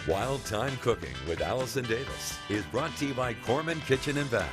Wild Thyme Cooking with Allison Davis is brought to you by Corman Kitchen and Bath.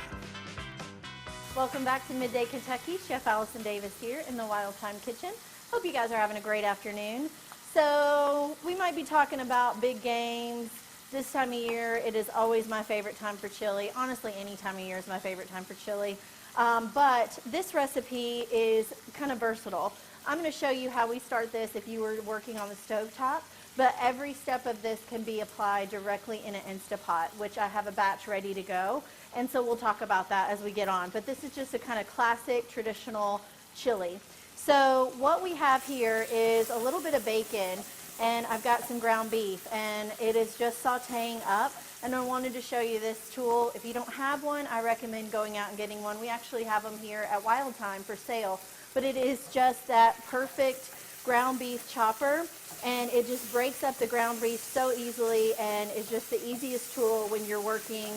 Welcome back to Midday Kentucky. Chef Allison Davis here in the Wild Thyme Kitchen. Hope you guys are having a great afternoon. So we might be talking about big games. This time of year, it is always my favorite time for chili. Honestly, any time of year is my favorite time for chili. But this recipe is kind of versatile. I'm going to show you how we start this if you were working on the stovetop. But every step of this can be applied directly in an Instapot, which I have a batch ready to go. And so we'll talk about that as we get on. But this is just a kind of classic, traditional chili. So what we have here is a little bit of bacon, and I've got some ground beef, and it is just sauteing up. And I wanted to show you this tool. If you don't have one, I recommend going out and getting one. We actually have them here at Wild Thyme for sale. But it is just that perfect ground beef chopper, and it just breaks up the ground beef so easily, and is just the easiest tool when you're working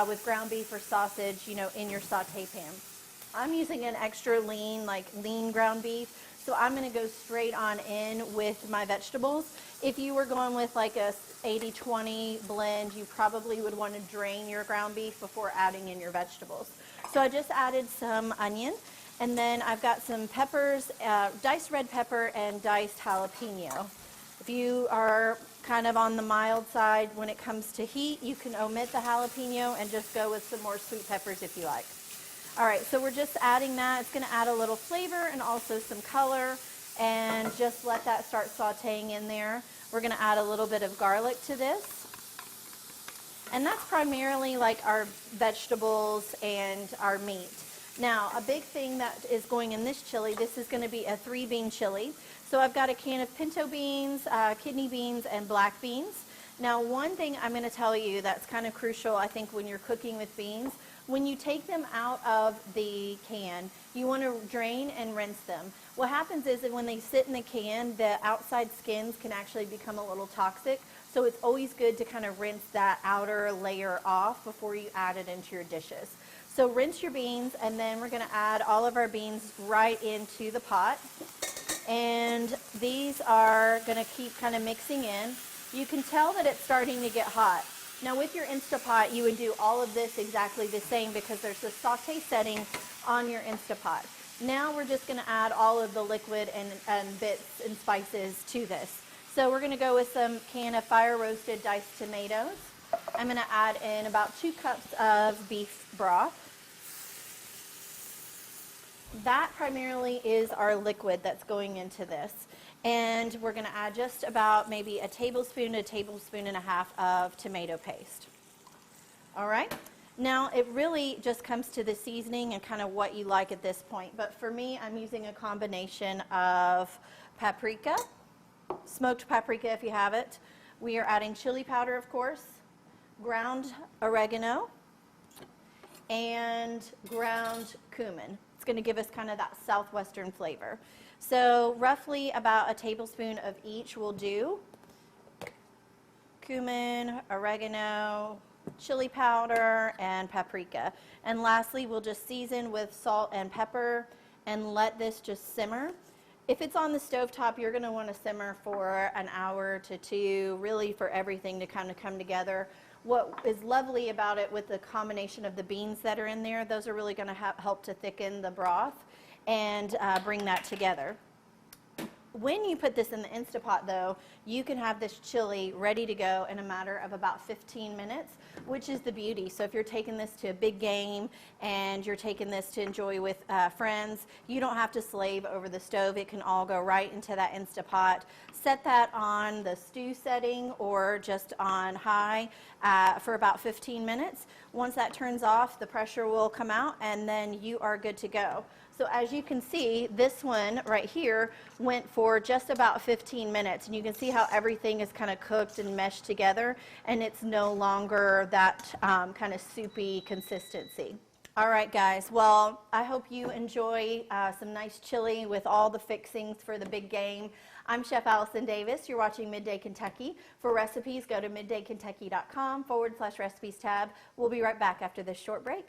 with ground beef or sausage, you know, in your saute pan. I'm using an extra lean, like lean ground beef, so I'm going to go straight on in with my vegetables. If you were going with like a 80-20 blend, you probably would want to drain your ground beef before adding in your vegetables. So I just added some onion. And then I've got some peppers, diced red pepper and diced jalapeno. If you are kind of on the mild side when it comes to heat, you can omit the jalapeno and just go with some more sweet peppers if you like. All right, so we're just adding that. It's going to add a little flavor and also some color, and just let that start sauteing in there. We're going to add a little bit of garlic to this. And that's primarily like our vegetables and our meat. Now, a big thing that is going in this chili, this is going to be a 3-bean chili. So I've got a can of pinto beans, kidney beans, and black beans. Now, one thing I'm going to tell you that's kind of crucial, I think, when you're cooking with beans, when you take them out of the can, you want to drain and rinse them. What happens is that when they sit in the can, the outside skins can actually become a little toxic. So it's always good to kind of rinse that outer layer off before you add it into your dishes. So rinse your beans, and then we're going to add all of our beans right into the pot. And these are going to keep kind of mixing in. You can tell that it's starting to get hot. Now with your Instapot, you would do all of this exactly the same because there's a saute setting on your Instapot. Now we're just going to add all of the liquid and bits and spices to this. So we're going to go with some can of fire roasted diced tomatoes. I'm going to add in about 2 cups of beef broth. That primarily is our liquid that's going into this. And we're going to add just about maybe a tablespoon and a half of tomato paste. All right. Now it really just comes to the seasoning and kind of what you like at this point. But for me, I'm using a combination of paprika, smoked paprika if you have it. We are adding chili powder, of course, ground oregano, and ground cumin. It's going to give us kind of that southwestern flavor. So roughly about a tablespoon of each will do. Cumin, oregano, chili powder, and paprika. And lastly, we'll just season with salt and pepper and let this just simmer. If it's on the stovetop, you're going to want to simmer for an hour to 2, really for everything to kind of come together. What is lovely about it with the combination of the beans that are in there, those are really going to help to thicken the broth and bring that together. When you put this in the Instapot, though, you can have this chili ready to go in a matter of about 15 minutes, which is the beauty. So if you're taking this to a big game and you're taking this to enjoy with friends, you don't have to slave over the stove. It can all go right into that Instapot. Set that on the stew setting or just on high for about 15 minutes. Once that turns off, the pressure will come out, and then you are good to go. So as you can see, this one right here went for just about 15 minutes, and you can see how everything is kind of cooked and meshed together, and it's no longer that kind of soupy consistency. All right, guys. Well, I hope you enjoy some nice chili with all the fixings for the big game. I'm Chef Allison Davis. You're watching Midday Kentucky. For recipes, go to middaykentucky.com/recipes tab. We'll be right back after this short break.